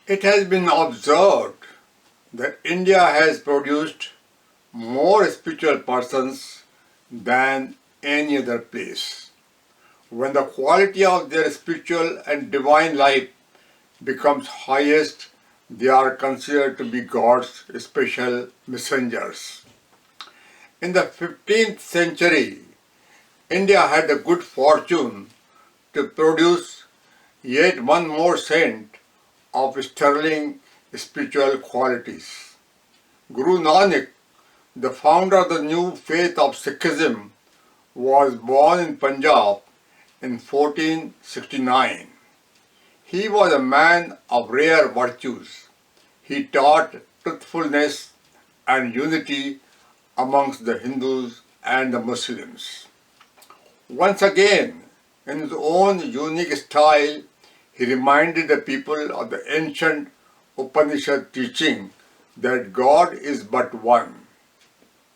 It has been observed that India has produced more spiritual persons than any other place. When the quality of their spiritual and divine life becomes highest, they are considered to be God's special messengers. In the 15th century, India had the good fortune to produce yet one more saint of sterling spiritual qualities. Guru Nanak, the founder of the new faith of Sikhism, was born in Punjab in 1469. He was a man of rare virtues. He taught truthfulness and unity amongst the Hindus and the Muslims. Once again, in his own unique style, he reminded the people of the ancient Upanishad teaching that God is but one.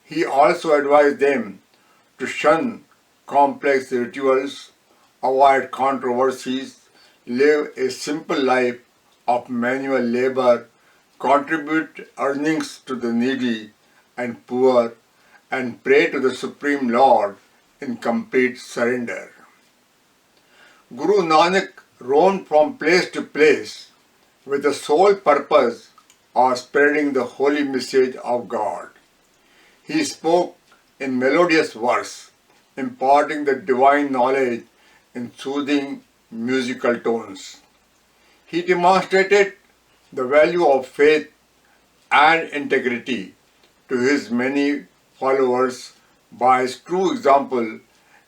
He also advised them to shun complex rituals, avoid controversies, live a simple life of manual labor, contribute earnings to the needy and poor, and pray to the Supreme Lord in complete surrender. Guru Nanak roamed from place to place with the sole purpose of spreading the holy message of God. He spoke in melodious verse, imparting the divine knowledge in soothing musical tones. He demonstrated the value of faith and integrity to his many followers by his true example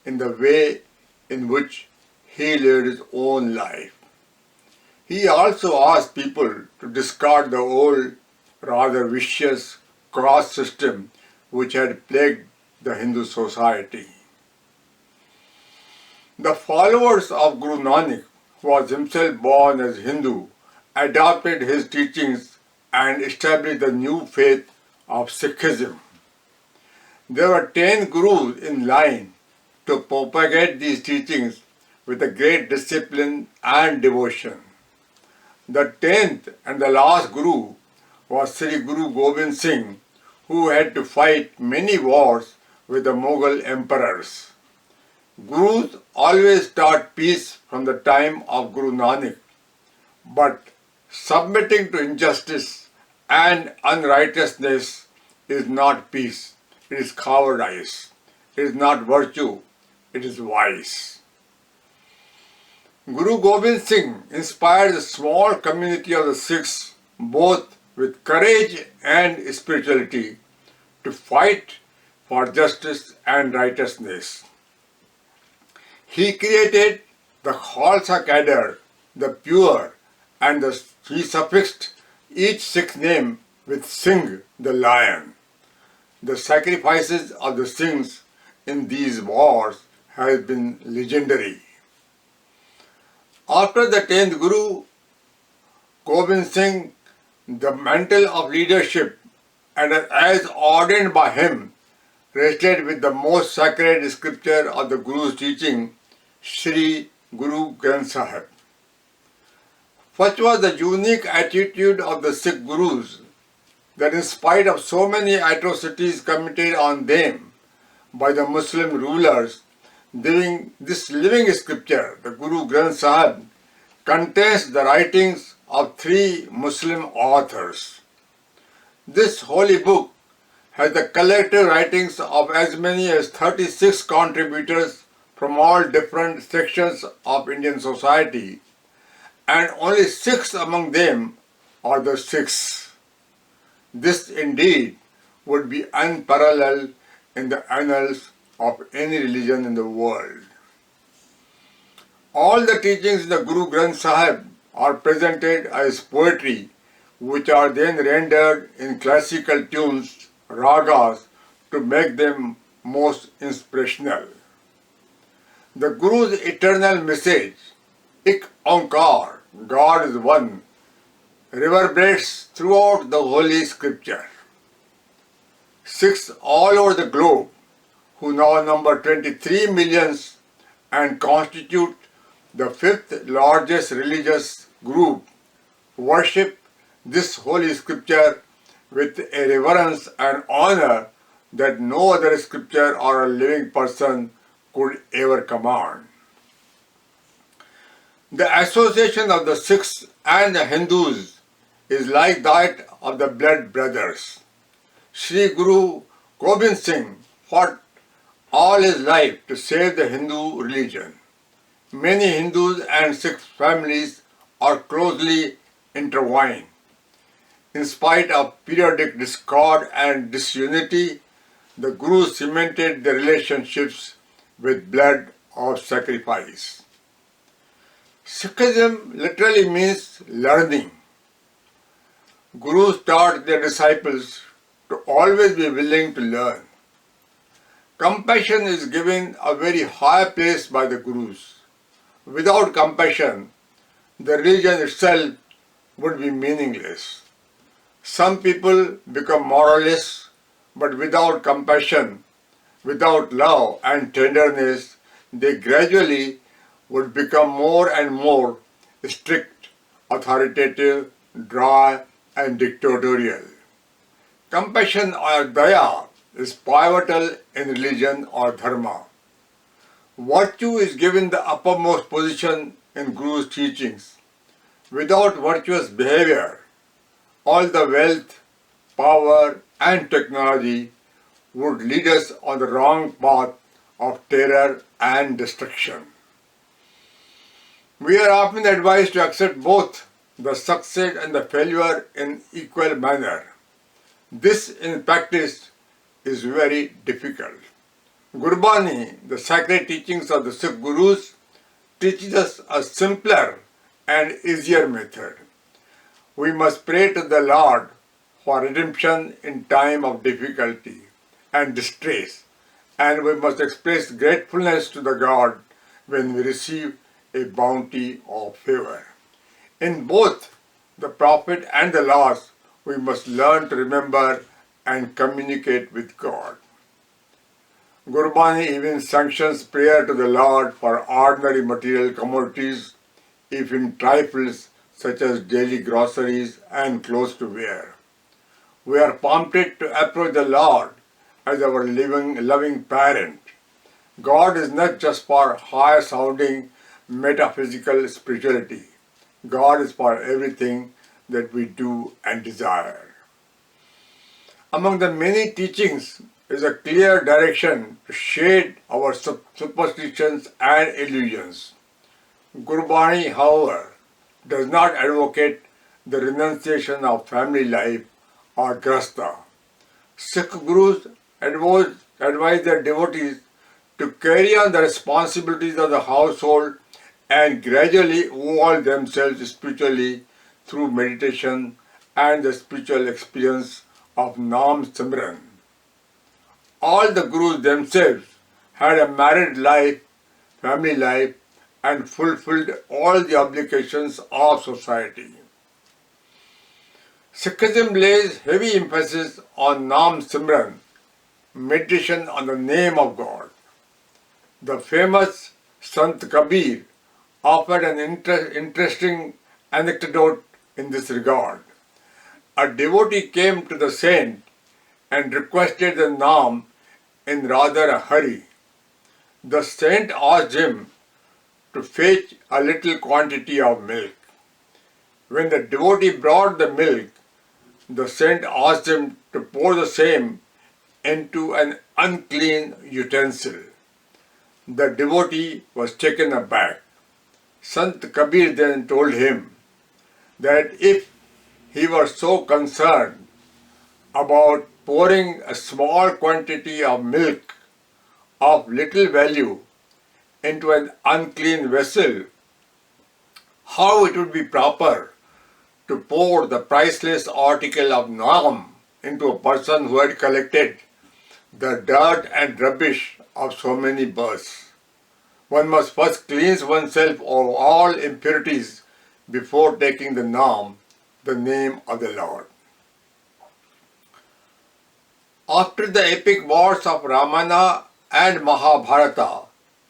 in the way in which he lived his own life. He also asked people to discard the old, rather vicious caste system which had plagued the Hindu society. The followers of Guru Nanak, who was himself born as Hindu, adopted his teachings and established the new faith of Sikhism. There were 10 gurus in line to propagate these teachings with a great discipline and devotion. The 10th and the last guru was Sri Guru Gobind Singh, who had to fight many wars with the Mughal emperors. Gurus always taught peace from the time of Guru Nanak, but submitting to injustice and unrighteousness is not peace, it is cowardice. It is not virtue, it is vice. Guru Gobind Singh inspired a small community of the Sikhs, both with courage and spirituality, to fight for justice and righteousness. He created the Khalsa cadre, the pure, and he suffixed each Sikh name with Singh, the lion. The sacrifices of the Singhs in these wars have been legendary. After the 10th Guru, Gobind Singh, the mantle of leadership, and as ordained by him, rested with the most sacred scripture of the Guru's teaching, Sri Guru Granth Sahib. Such was the unique attitude of the Sikh Gurus that in spite of so many atrocities committed on them by the Muslim rulers, this living scripture, the Guru Granth Sahib, contains the writings of 3 Muslim authors. This holy book has the collective writings of as many as 36 contributors from all different sections of Indian society, and only 6 among them are the Sikhs. This indeed would be unparalleled in the annals of any religion in the world. All the teachings in the Guru Granth Sahib are presented as poetry, which are then rendered in classical tunes, ragas, to make them most inspirational. The Guru's eternal message, Ik Onkar, God is one, reverberates throughout the Holy Scripture. Sikhs all over the globe, who now number 23 millions and constitute the 5th largest religious group, worship this holy scripture with a reverence and honor that no other scripture or a living person could ever command. The association of the Sikhs and the Hindus is like that of the blood brothers. Sri Guru Gobind Singh fought all his life to save the Hindu religion. Many Hindus and Sikh families are closely intertwined. In spite of periodic discord and disunity, the Guru cemented the relationships with blood of sacrifice. Sikhism literally means learning. Gurus taught their disciples to always be willing to learn. Compassion is given a very high place by the Gurus. Without compassion, the religion itself would be meaningless. Some people become moralists, but without compassion, without love and tenderness, they gradually would become more and more strict, authoritative, dry, and dictatorial. Compassion or daya is pivotal in religion or dharma. Virtue is given the uppermost position in Guru's teachings. Without virtuous behavior, all the wealth, power, and technology would lead us on the wrong path of terror and destruction. We are often advised to accept both the success and the failure in equal manner. This in practice is very difficult. Gurbani, the sacred teachings of the Sikh Gurus, teaches us a simpler and easier method. We must pray to the Lord for redemption in time of difficulty and distress, and we must express gratefulness to the God when we receive a bounty of favor. In both the profit and the loss, we must learn to remember and communicate with God. Gurbani even sanctions prayer to the Lord for ordinary material commodities, if in trifles such as daily groceries and clothes to wear. We are prompted to approach the Lord as our loving parent. God is not just for high-sounding metaphysical spirituality. God is for everything that we do and desire. Among the many teachings is a clear direction to shade our superstitions and illusions. Gurbani, however, does not advocate the renunciation of family life or grasta. Sikh Gurus advise their devotees to carry on the responsibilities of the household and gradually evolve themselves spiritually through meditation and the spiritual experience of Nam Simran. All the Gurus themselves had a married life, family life, and fulfilled all the obligations of society. Sikhism lays heavy emphasis on Nam Simran, meditation on the name of God. The famous Sant Kabir offered an interesting anecdote in this regard. A devotee came to the saint and requested the Nam in rather a hurry. The saint asked him to fetch a little quantity of milk. When the devotee brought the milk, the saint asked him to pour the same into an unclean utensil. The devotee was taken aback. Sant Kabir then told him that if he were so concerned about pouring a small quantity of milk of little value into an unclean vessel, how it would be proper to pour the priceless article of Nam into a person who had collected the dirt and rubbish of so many births. One must first cleanse oneself of all impurities before taking the Nam, the name of the Lord. After the epic wars of Ramayana and Mahabharata,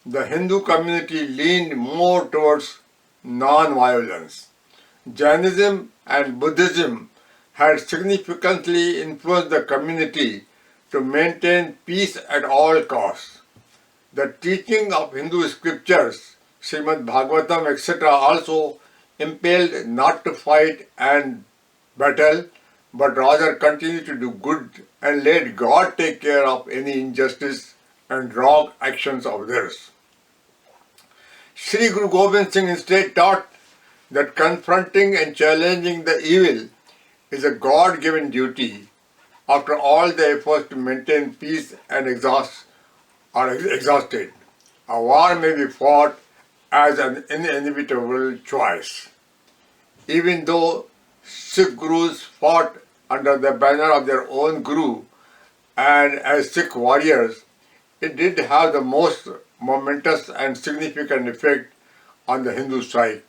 the Hindu community leaned more towards non-violence. Jainism and Buddhism had significantly influenced the community to maintain peace at all costs. The teaching of Hindu scriptures, Srimad Bhagavatam, etc., also impelled not to fight and battle, but rather continue to do good and let God take care of any injustice and wrong actions of theirs. Sri Guru Gobind Singh instead taught that confronting and challenging the evil is a God-given duty after all the efforts to maintain peace and are exhausted. A war may be fought as an inevitable choice. Even though Sikh Gurus fought under the banner of their own Guru and as Sikh warriors, it did have the most momentous and significant effect on the Hindu side.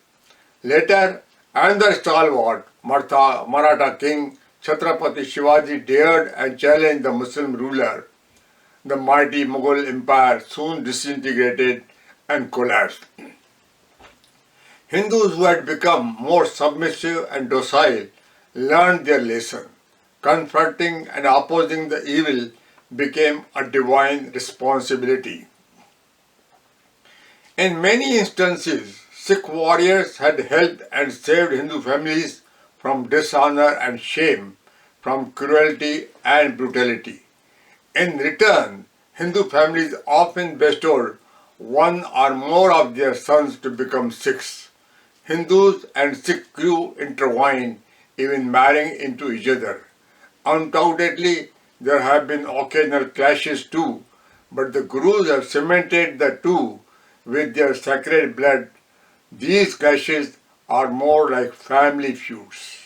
Later, another stalwart Maratha king Chhatrapati Shivaji dared and challenged the Muslim ruler. The mighty Mughal empire soon disintegrated and collapsed. Hindus who had become more submissive and docile learned their lesson. Confronting and opposing the evil became a divine responsibility. In many instances, Sikh warriors had helped and saved Hindu families from dishonor and shame, from cruelty and brutality. In return, Hindu families often bestowed one or more of their sons to become Sikhs. Hindus and Sikhs grew intertwined, even marrying into each other. Undoubtedly, there have been occasional clashes too, but the Gurus have cemented the two with their sacred blood. These clashes are more like family feuds.